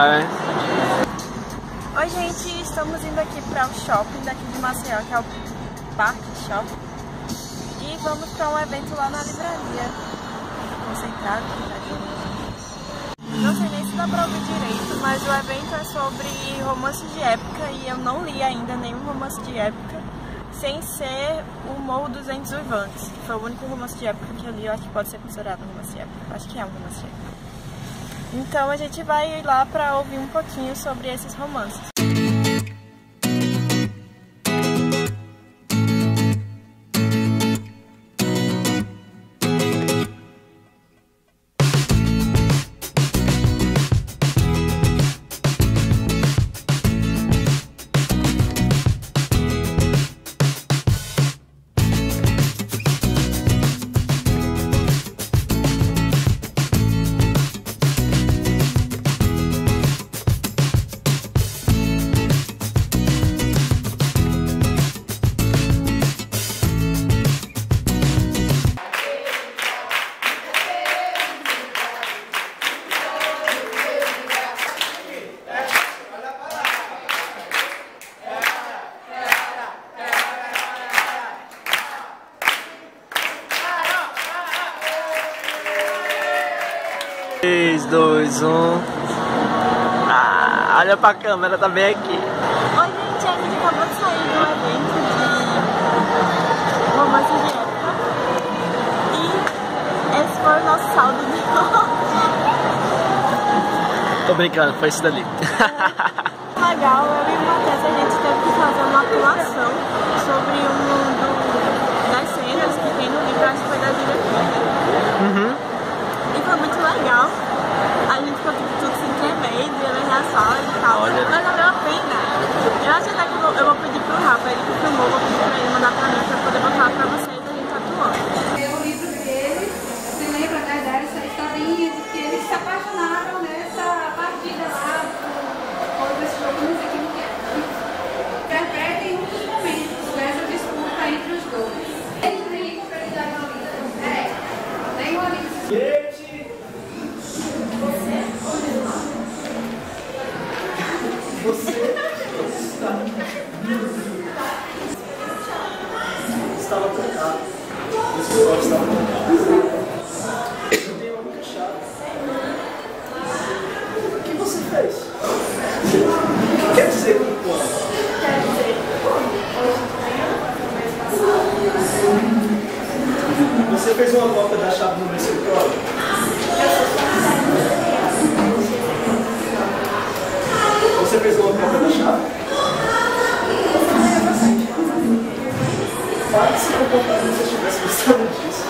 Vai. Oi gente, estamos indo aqui para o shopping daqui de Maceió, que é o Parque Shopping. E vamos para um evento lá na livraria. Concentrado, não sei nem se dá pra ouvir direito, mas o evento é sobre romances de época e eu não li ainda nenhum romance de época, sem ser o Morro dos Ventos Uivantes, que foi o único romance de época que eu li. Eu acho que pode ser considerado um romance de época, acho que é um romance de época. Então a gente vai lá pra ouvir um pouquinho sobre esses romances. Três, dois, olha pra câmera, tá bem aqui. Oi gente, a gente acabou de sair do evento de romance de época e esse foi o nosso saldo de hoje. Tô brincando, foi isso dali. Legal, eu e o Matheus, a gente teve que fazer uma atuação sobre das cenas que tem no livro, acho que foi da diretora. E foi muito legal. A gente ficou tudo sem tremer, vendo na sala e tal. Olha. Mas valeu a pena. Eu acho até que eu vou pedir pro Rafa, ele que filmou, vou pedir pra ele mandar pra mim pra poder botar pra vocês a gente atuando. O livro dele, você lembra, né, dessa historinha de que eles se apaixonaram nessa partida lá, desse jogo, não sei quem que é. Interpretem um dos momentos dessa disputa entre os dois. Ele brinca pra ele dar uma lista. Tem uma lista. Você estava trancado. Esse pessoal estava trancado. Eu tenho uma única chave. O que você fez? Quer dizer com quando? Quer dizer, Você fez uma cópia da chave no meu escritório? Você fez uma cópia da chave? Para de se comportar como se eu estivesse gostando disso.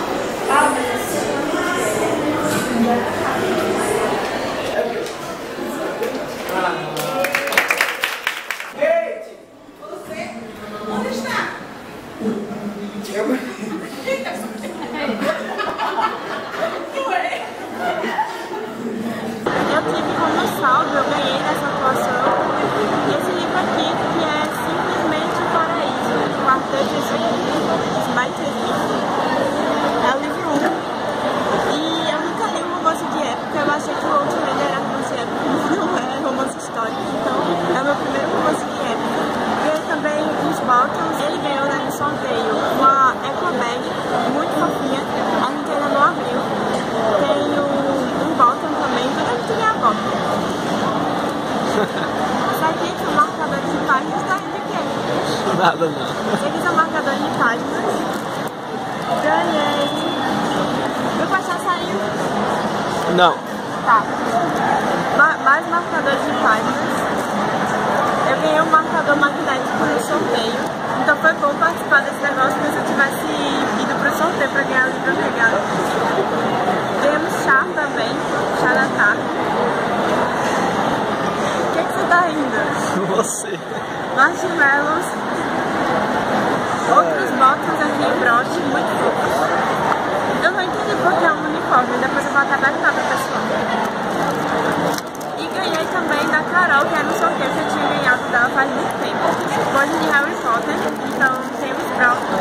Kate! Você? Onde está? eu tive como saldo, eu ganhei nessa atuação esse livro aqui, que é Simplesmente o Paraíso, de Martin Smith. É o livro 1. E eu nunca li um romance de época, eu achei que o outro livro era romance de época, não é romance histórico, então é o meu primeiro romance de época. Ganhei também uns bottoms, ele ganhou no sorteio uma eco bag muito fofinha, a gente ainda não abriu. Tenho um bottom também, tudo a gente ganha bottom. Isso aqui são marcadores de páginas, tá rindo de quê? Nada não. Isso aqui são marcadores de páginas. Ganhei. Meu pastel saiu? Não. Tá. Mais marcadores de páginas. Eu ganhei um marcador magnético no sorteio. Então foi bom participar desse negócio, porque se eu tivesse ido pro sorteio pra ganhar livro, eu pegava. Ganhamos chá também, chá da tarde. O que você tá rindo? Você. Marshmallows. Outros botões aqui em broche, muito fofos. Eu não entendi porque é um uniforme, depois eu vou até perguntar pra pessoa. E ganhei também da Carol, que era um sorteio que eu tinha ganhado dela faz muito tempo. Coisa de Harry Potter, então temos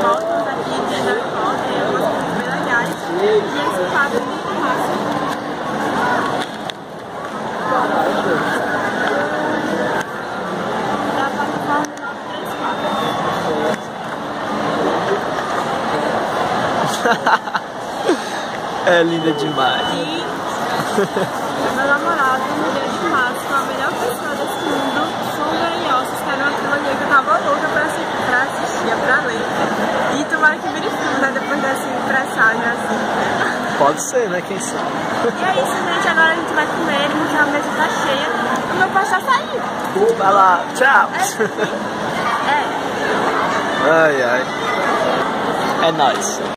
botões aqui de Harry Potter, umas coisas bem legais. E esse quadro muito massa. É linda demais. E meu namorado, mulher de março, a melhor pessoa desse mundo, Sombra e Ossos, que era uma trilogia que eu tava louca pra assistir, pra ler. E tomara que vire filme, né, depois desse presságio assim. Pode ser, né? Quem sabe? E é isso, gente. Agora a gente vai comer, porque a mesa tá cheia. O meu pai está saindo. Vai lá, tchau! É. Ai, ai. É nóis.